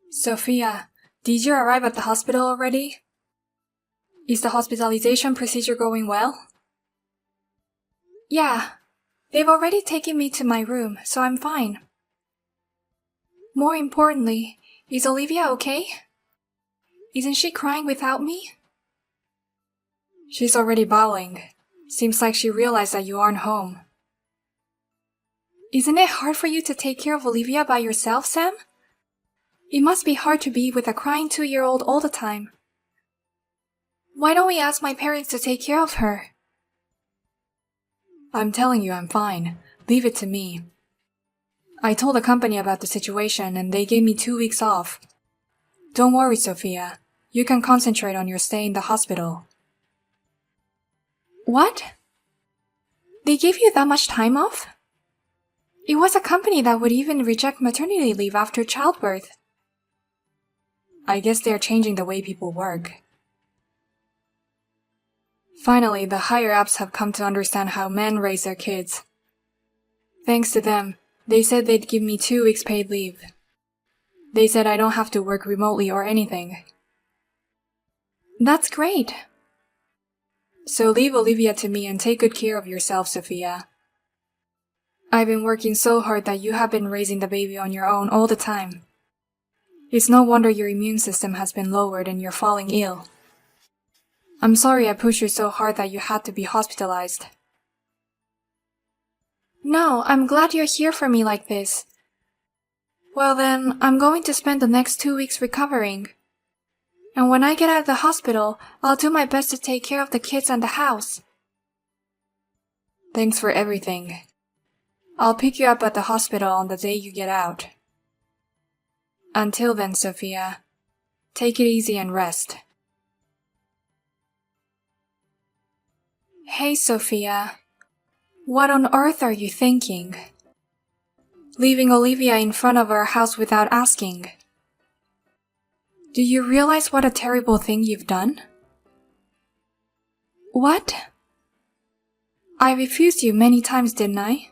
Sophia, did you arrive at the hospital already? Is the hospitalization procedure going well? Yeah, they've already taken me to my room, so I'm fine. More importantly, is Olivia okay? Isn't she crying without me? She's already bawling. Seems like she realized that you aren't home. Isn't it hard for you to take care of Olivia by yourself, Sam? It must be hard to be with a crying 2-year-old all the time. Why don't we ask my parents to take care of her? I'm telling you I'm fine. Leave it to me. I told the company about the situation and they gave me 2 weeks off. Don't worry, Sophia. You can concentrate on your stay in the hospital. What? They gave you that much time off? It was a company that would even reject maternity leave after childbirth. I guess they're changing the way people work. Finally, the higher-ups have come to understand how men raise their kids. Thanks to them, they said they'd give me 2 weeks paid leave. They said I don't have to work remotely or anything. That's great. So leave Olivia to me and take good care of yourself, Sophia. I've been working so hard that you have been raising the baby on your own all the time. It's no wonder your immune system has been lowered and you're falling ill. I'm sorry I pushed you so hard that you had to be hospitalized. No, I'm glad you're here for me like this. Well then, I'm going to spend the next 2 weeks recovering. And when I get out of the hospital, I'll do my best to take care of the kids and the house. Thanks for everything. I'll pick you up at the hospital on the day you get out. Until then, Sophia, take it easy and rest. Hey, Sophia. What on earth are you thinking? Leaving Olivia in front of our house without asking. Do you realize what a terrible thing you've done? What? I refused you many times, didn't I?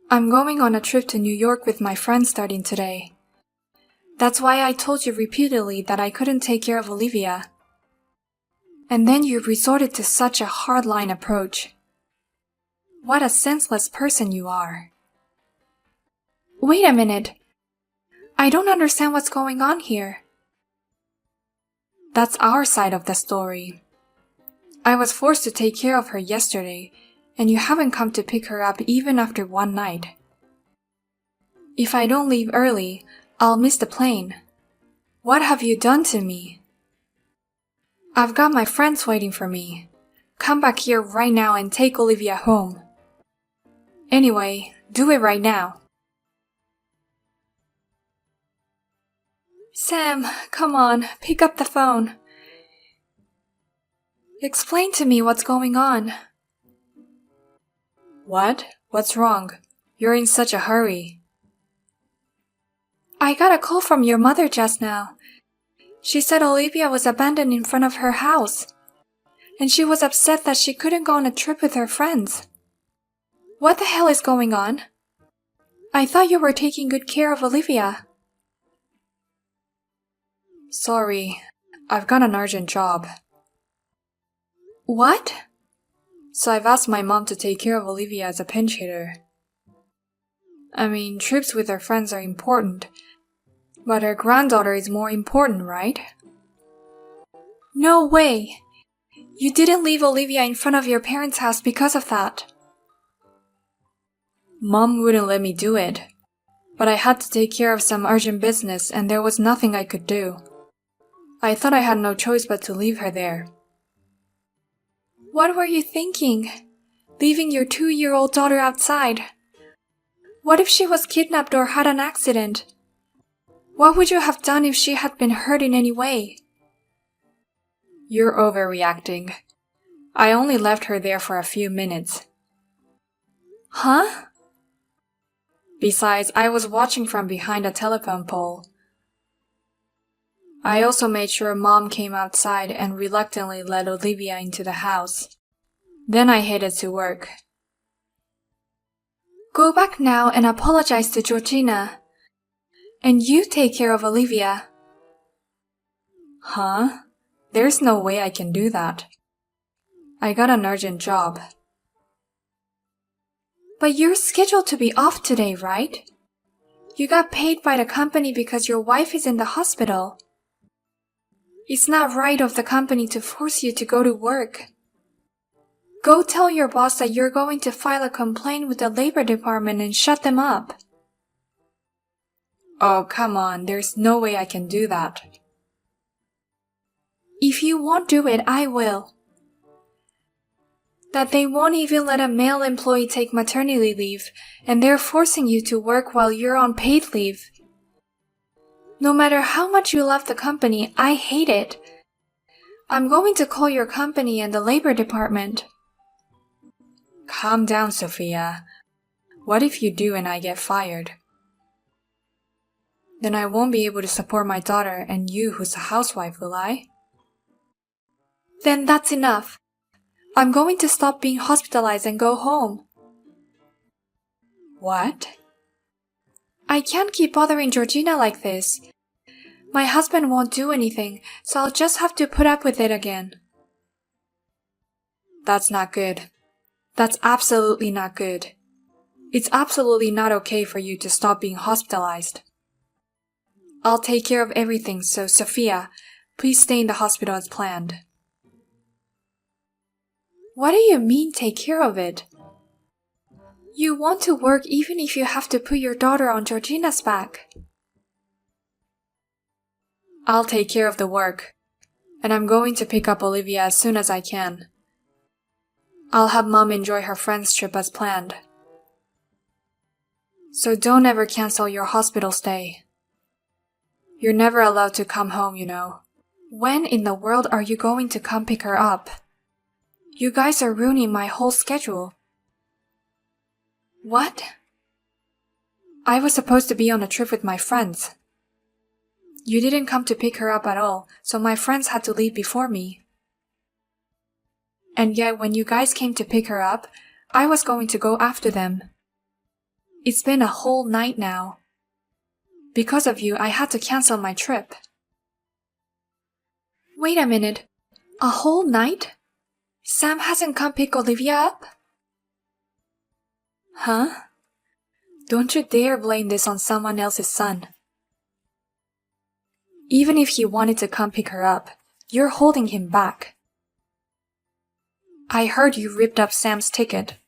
I'm going on a trip to New York with my friends starting today. That's why I told you repeatedly that I couldn't take care of Olivia. And then you resorted to such a hardline approach. What a senseless person you are. Wait a minute. I don't understand what's going on here. That's our side of the story. I was forced to take care of her yesterday, and you haven't come to pick her up even after one night. If I don't leave early, I'll miss the plane. What have you done to me? I've got my friends waiting for me. Come back here right now and take Olivia home. Anyway, do it right now. Sam, come on, pick up the phone. Explain to me what's going on. What? What's wrong? You're in such a hurry. I got a call from your mother just now. She said Olivia was abandoned in front of her house, and she was upset that she couldn't go on a trip with her friends. What the hell is going on? I thought you were taking good care of Olivia. Sorry, I've got an urgent job. What? So I've asked my mom to take care of Olivia as a pinch hitter. I mean, trips with her friends are important, but her granddaughter is more important, right? No way! You didn't leave Olivia in front of your parents' house because of that. Mom wouldn't let me do it, but I had to take care of some urgent business and there was nothing I could do. I thought I had no choice but to leave her there. What were you thinking? Leaving your 2-year-old daughter outside? What if she was kidnapped or had an accident? What would you have done if she had been hurt in any way? You're overreacting. I only left her there for a few minutes. Huh? Besides, I was watching from behind a telephone pole. I also made sure Mom came outside and reluctantly let Olivia into the house. Then I headed to work. Go back now and apologize to Georgina. And you take care of Olivia. Huh? There's no way I can do that. I got an urgent job. But you're scheduled to be off today, right? You got paid by the company because your wife is in the hospital. It's not right of the company to force you to go to work. Go tell your boss that you're going to file a complaint with the labor department and shut them up. Oh, come on, there's no way I can do that. If you won't do it, I will. That they won't even let a male employee take maternity leave, and they're forcing you to work while you're on paid leave. No matter how much you love the company, I hate it. I'm going to call your company and the labor department. Calm down, Sophia. What if you do and I get fired? Then I won't be able to support my daughter and you who's a housewife, will I? Then that's enough. I'm going to stop being hospitalized and go home. What? I can't keep bothering Georgina like this. My husband won't do anything, so I'll just have to put up with it again. That's not good. That's absolutely not good. It's absolutely not okay for you to stop being hospitalized. I'll take care of everything, so Sophia, please stay in the hospital as planned. What do you mean take care of it? You want to work even if you have to put your daughter on Georgina's back. I'll take care of the work, and I'm going to pick up Olivia as soon as I can. I'll have Mom enjoy her friend's trip as planned. So don't ever cancel your hospital stay. You're never allowed to come home, you know. When in the world are you going to come pick her up? You guys are ruining my whole schedule. What? I was supposed to be on a trip with my friends. You didn't come to pick her up at all, so my friends had to leave before me. And yet when you guys came to pick her up, I was going to go after them. It's been a whole night now. Because of you, I had to cancel my trip. Wait a minute. A whole night? Sam hasn't come pick Olivia up? Huh? Don't you dare blame this on someone else's son. Even if he wanted to come pick her up, you're holding him back. I heard you ripped up Sam's ticket.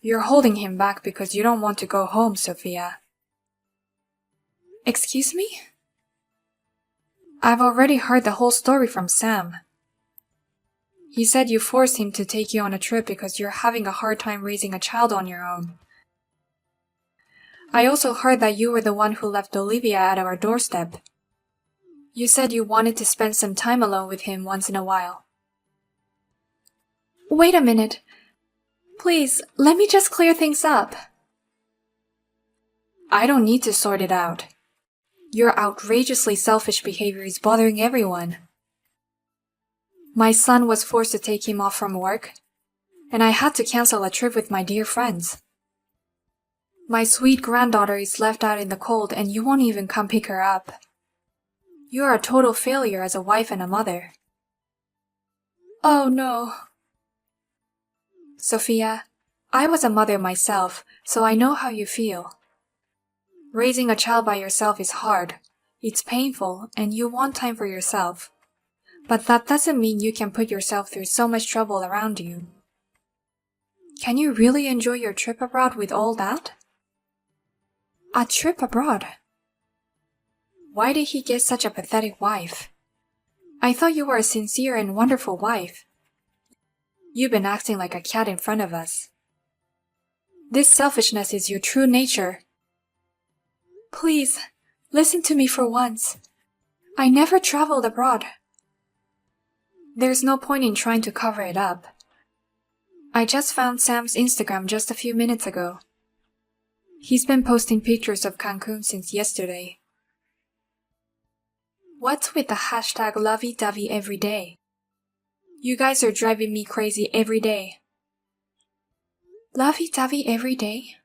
You're holding him back because you don't want to go home, Sophia. Excuse me? I've already heard the whole story from Sam. He said you forced him to take you on a trip because you're having a hard time raising a child on your own. I also heard that you were the one who left Olivia at our doorstep. You said you wanted to spend some time alone with him once in a while. Wait a minute. Please, let me just clear things up. I don't need to sort it out. Your outrageously selfish behavior is bothering everyone. My son was forced to take him off from work, and I had to cancel a trip with my dear friends. My sweet granddaughter is left out in the cold and you won't even come pick her up. You are a total failure as a wife and a mother. Oh no. Sophia, I was a mother myself, so I know how you feel. Raising a child by yourself is hard. It's painful and you want time for yourself. But that doesn't mean you can put yourself through so much trouble around you. Can you really enjoy your trip abroad with all that? A trip abroad? Why did he get such a pathetic wife? I thought you were a sincere and wonderful wife. You've been acting like a cat in front of us. This selfishness is your true nature. Please, listen to me for once. I never traveled abroad. There's no point in trying to cover it up. I just found Sam's Instagram just a few minutes ago. He's been posting pictures of Cancun since yesterday. What's with the hashtag lovey-dovey every day? You guys are driving me crazy every day. Lovey-dovey every day?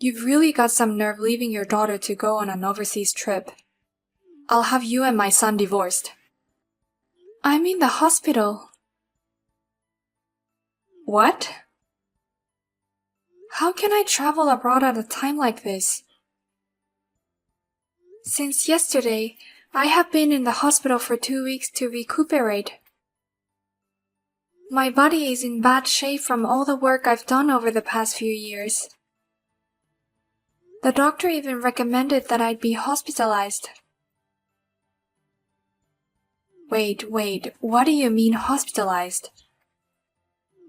You've really got some nerve leaving your daughter to go on an overseas trip. I'll have you and my son divorced. I'm in the hospital. What? How can I travel abroad at a time like this? Since yesterday, I have been in the hospital for 2 weeks to recuperate. My body is in bad shape from all the work I've done over the past few years. The doctor even recommended that I'd be hospitalized. Wait, what do you mean hospitalized?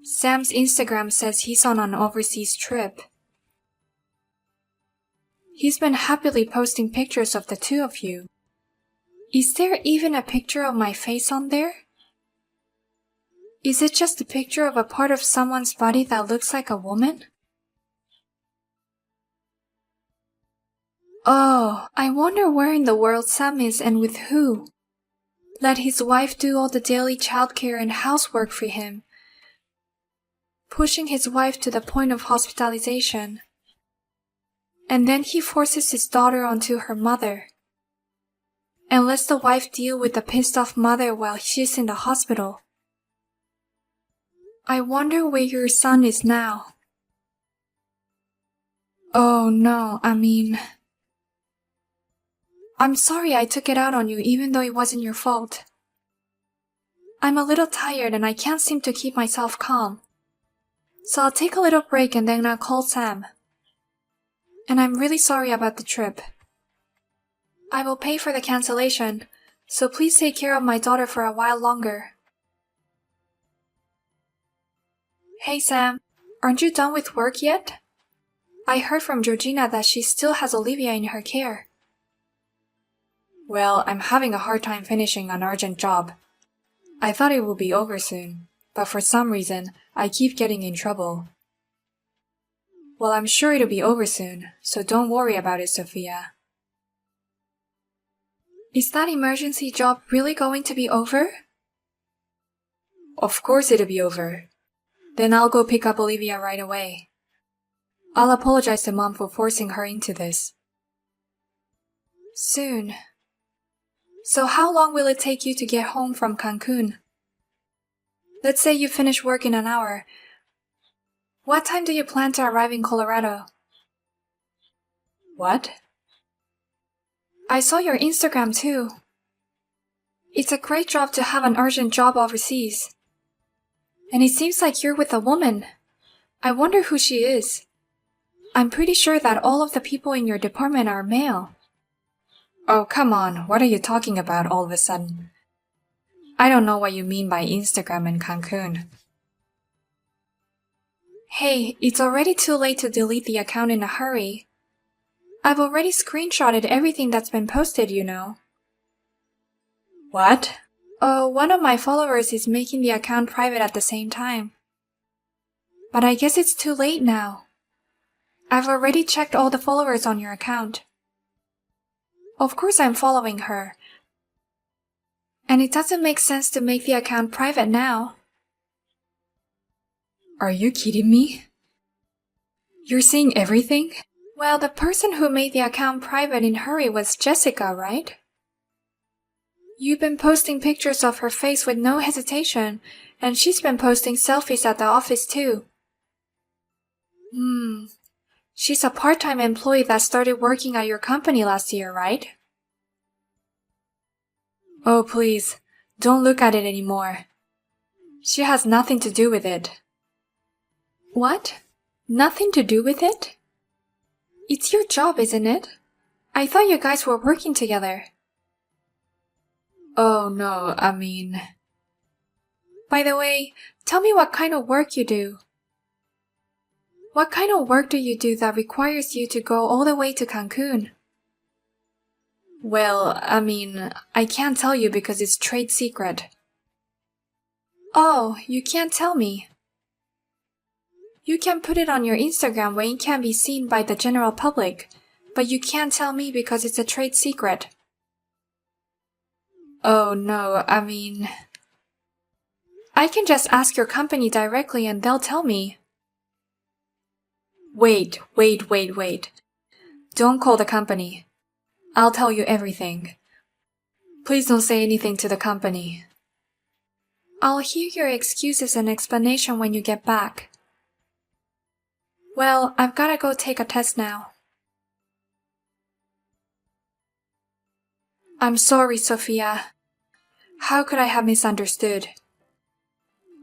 Sam's Instagram says he's on an overseas trip. He's been happily posting pictures of the two of you. Is there even a picture of my face on there? Is it just a picture of a part of someone's body that looks like a woman? Oh, I wonder where in the world Sam is and with who. Let his wife do all the daily childcare and housework for him, pushing his wife to the point of hospitalization. And then he forces his daughter onto her mother, and lets the wife deal with the pissed off mother while she's in the hospital. I wonder where your son is now. Oh no, I'm sorry I took it out on you even though it wasn't your fault. I'm a little tired and I can't seem to keep myself calm. So I'll take a little break and then I'll call Sam. And I'm really sorry about the trip. I will pay for the cancellation, so please take care of my daughter for a while longer. Hey Sam, aren't you done with work yet? I heard from Georgina that she still has Olivia in her care. Well, I'm having a hard time finishing an urgent job. I thought it would be over soon, but for some reason, I keep getting in trouble. Well, I'm sure it'll be over soon, so don't worry about it, Sophia. Is that emergency job really going to be over? Of course it'll be over. Then I'll go pick up Olivia right away. I'll apologize to Mom for forcing her into this. Soon. So how long will it take you to get home from Cancun? Let's say you finish work in an hour. What time do you plan to arrive in Colorado? What? I saw your Instagram too. It's a great job to have an urgent job overseas. And it seems like you're with a woman. I wonder who she is. I'm pretty sure that all of the people in your department are male. Oh, come on, what are you talking about all of a sudden? I don't know what you mean by Instagram and Cancun. Hey, it's already too late to delete the account in a hurry. I've already screenshotted everything that's been posted, you know. What? Oh, one of my followers is making the account private at the same time. But I guess it's too late now. I've already checked all the followers on your account. Of course I'm following her. And it doesn't make sense to make the account private now. Are you kidding me? You're seeing everything? Well, the person who made the account private in hurry was Jessica, right? You've been posting pictures of her face with no hesitation, and she's been posting selfies at the office too. She's a part-time employee that started working at your company last year, right? Oh, please, don't look at it anymore. She has nothing to do with it. What? Nothing to do with it? It's your job, isn't it? I thought you guys were working together. Oh, no, By the way, tell me what kind of work you do. What kind of work do you do that requires you to go all the way to Cancun? Well, I can't tell you because it's trade secret. Oh, you can't tell me. You can put it on your Instagram where it can be seen by the general public, but you can't tell me because it's a trade secret. Oh no, I can just ask your company directly and they'll tell me. Wait. Don't call the company. I'll tell you everything. Please don't say anything to the company. I'll hear your excuses and explanation when you get back. Well, I've gotta go take a test now. I'm sorry, Sophia. How could I have misunderstood?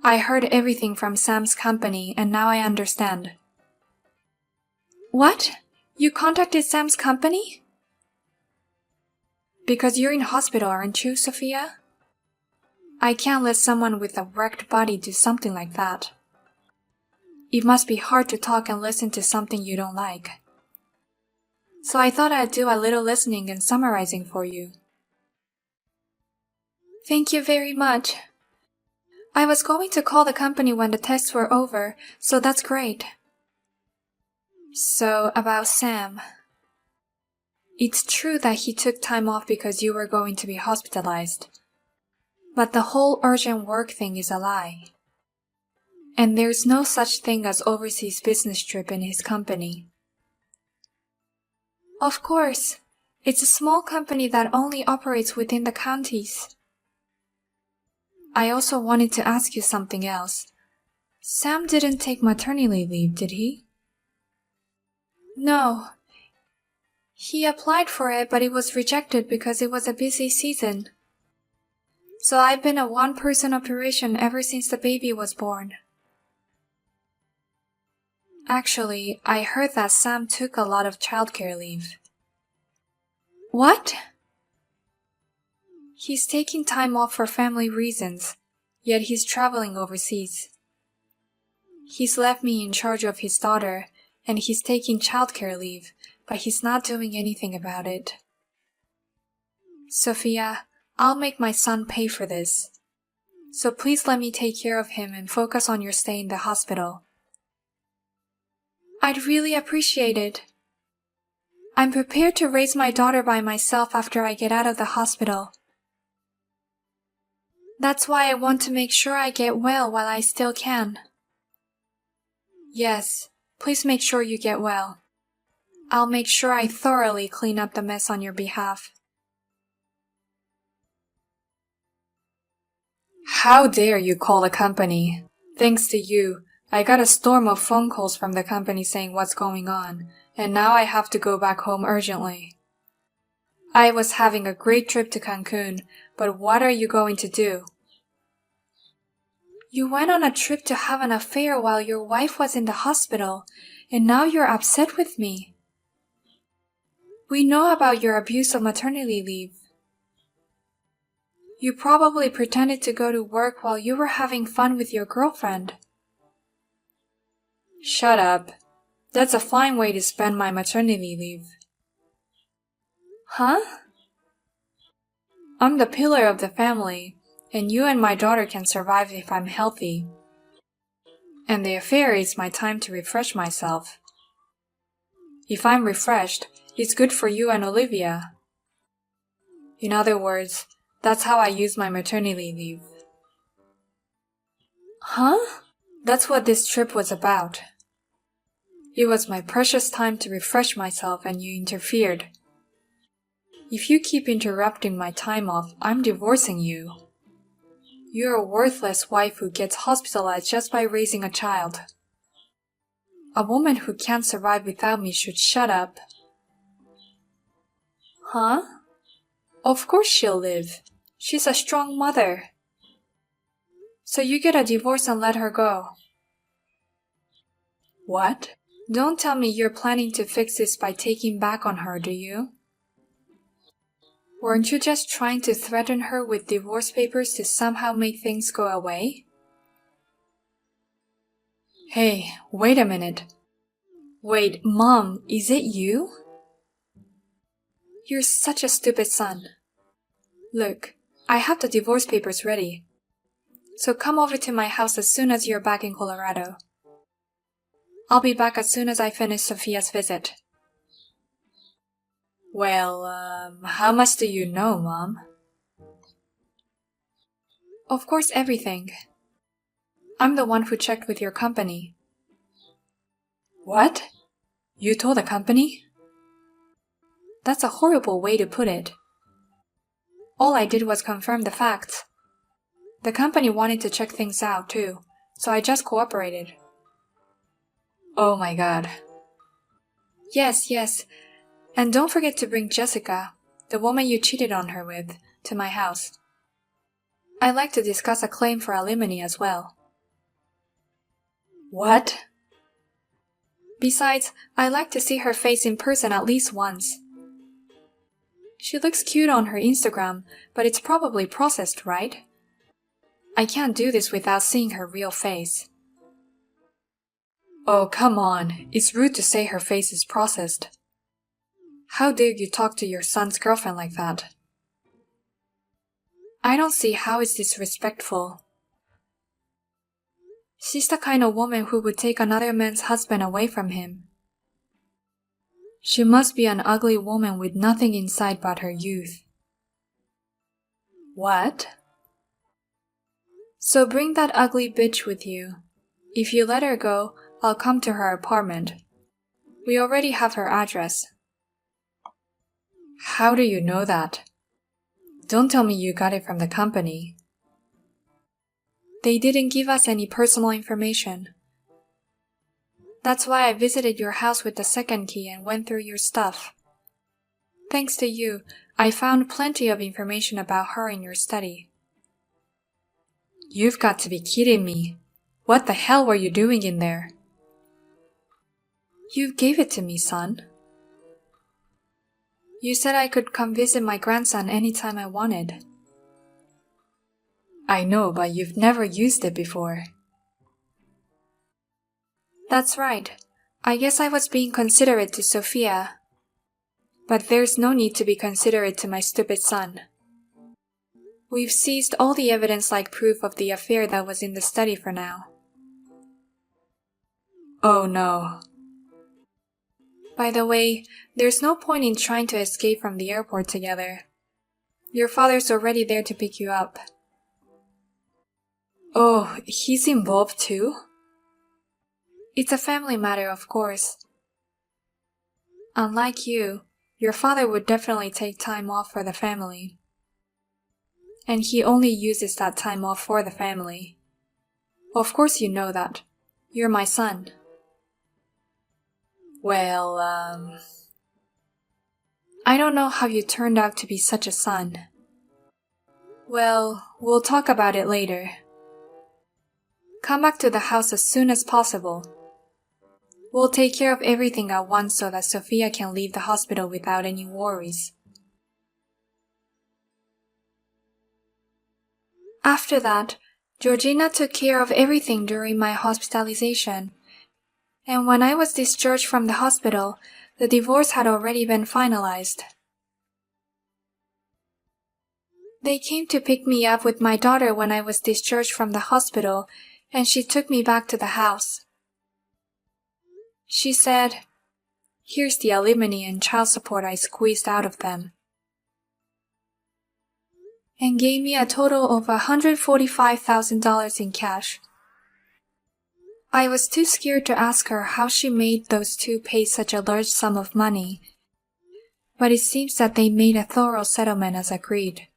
I heard everything from Sam's company and now I understand. What? You contacted Sam's company? Because you're in hospital, aren't you, Sophia? I can't let someone with a wrecked body do something like that. It must be hard to talk and listen to something you don't like. So I thought I'd do a little listening and summarizing for you. Thank you very much. I was going to call the company when the tests were over, so that's great. So, about Sam. It's true that he took time off because you were going to be hospitalized. But the whole urgent work thing is a lie. And there's no such thing as overseas business trip in his company. Of course. It's a small company that only operates within the counties. I also wanted to ask you something else. Sam didn't take maternity leave, did he? No. He applied for it, but it was rejected because it was a busy season. So I've been a one-person operation ever since the baby was born. Actually, I heard that Sam took a lot of childcare leave. What? He's taking time off for family reasons, yet he's traveling overseas. He's left me in charge of his daughter, and he's taking childcare leave, but he's not doing anything about it. Sophia, I'll make my son pay for this. So please let me take care of him and focus on your stay in the hospital. I'd really appreciate it. I'm prepared to raise my daughter by myself after I get out of the hospital. That's why I want to make sure I get well while I still can. Yes, please make sure you get well. I'll make sure I thoroughly clean up the mess on your behalf. How dare you call the company? Thanks to you, I got a storm of phone calls from the company saying what's going on, and now I have to go back home urgently. I was having a great trip to Cancun, but what are you going to do? You went on a trip to have an affair while your wife was in the hospital, and now you're upset with me. We know about your abuse of maternity leave. You probably pretended to go to work while you were having fun with your girlfriend. Shut up. That's a fine way to spend my maternity leave. Huh? I'm the pillar of the family, and you and my daughter can survive if I'm healthy. And the affair is my time to refresh myself. If I'm refreshed, it's good for you and Olivia. In other words, that's how I use my maternity leave. Huh? That's what this trip was about. It was my precious time to refresh myself and you interfered. If you keep interrupting my time off, I'm divorcing you. You're a worthless wife who gets hospitalized just by raising a child. A woman who can't survive without me should shut up. Huh? Of course she'll live. She's a strong mother. So you get a divorce and let her go. What? Don't tell me you're planning to fix this by taking back on her, do you? Weren't you just trying to threaten her with divorce papers to somehow make things go away? Hey, wait a minute. Wait, Mom, is it you? You're such a stupid son. Look, I have the divorce papers ready. So come over to my house as soon as you're back in Colorado. I'll be back as soon as I finish Sophia's visit. Well, how much do you know, Mom? Of course, everything. I'm the one who checked with your company. What? You told the company? That's a horrible way to put it. All I did was confirm the facts. The company wanted to check things out too, so I just cooperated. Oh my god. Yes, and don't forget to bring Jessica, the woman you cheated on her with, to my house. I'd like to discuss a claim for alimony as well. What? Besides, I'd like to see her face in person at least once. She looks cute on her Instagram, but it's probably processed, right? I can't do this without seeing her real face. Oh, come on. It's rude to say her face is processed. How dare you talk to your son's girlfriend like that? I don't see how it's disrespectful. She's the kind of woman who would take another man's husband away from him. She must be an ugly woman with nothing inside but her youth. What? So bring that ugly bitch with you. If you let her go, I'll come to her apartment. We already have her address. How do you know that? Don't tell me you got it from the company. They didn't give us any personal information. That's why I visited your house with the second key and went through your stuff. Thanks to you, I found plenty of information about her in your study. You've got to be kidding me. What the hell were you doing in there? You gave it to me, son. You said I could come visit my grandson anytime I wanted. I know, but you've never used it before. That's right. I guess I was being considerate to Sophia. But there's no need to be considerate to my stupid son. We've seized all the evidence like proof of the affair that was in the study for now. Oh no. By the way, there's no point in trying to escape from the airport together. Your father's already there to pick you up. Oh, he's involved too? It's a family matter, of course. Unlike you, your father would definitely take time off for the family. And he only uses that time off for the family. Of course you know that. You're my son. Well, I don't know how you turned out to be such a son. Well, we'll talk about it later. Come back to the house as soon as possible. We'll take care of everything at once so that Sophia can leave the hospital without any worries. After that, Georgina took care of everything during my hospitalization. And when I was discharged from the hospital, the divorce had already been finalized. They came to pick me up with my daughter when I was discharged from the hospital, and she took me back to the house. She said, "Here's the alimony and child support I squeezed out of them," and gave me a total of $145,000 in cash. I was too scared to ask her how she made those two pay such a large sum of money, but it seems that they made a thorough settlement as agreed.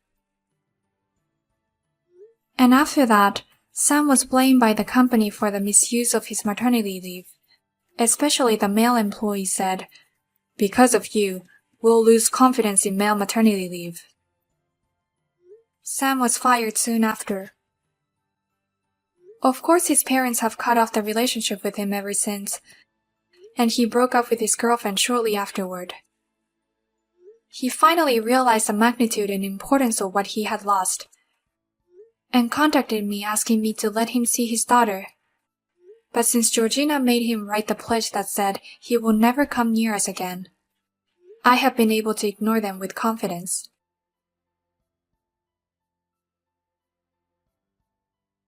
And after that, Sam was blamed by the company for the misuse of his maternity leave. Especially the male employee said, "Because of you, we'll lose confidence in male maternity leave." Sam was fired soon after. Of course his parents have cut off the relationship with him ever since, and he broke up with his girlfriend shortly afterward. He finally realized the magnitude and importance of what he had lost, and contacted me asking me to let him see his daughter. But since Georgina made him write the pledge that said he will never come near us again, I have been able to ignore them with confidence.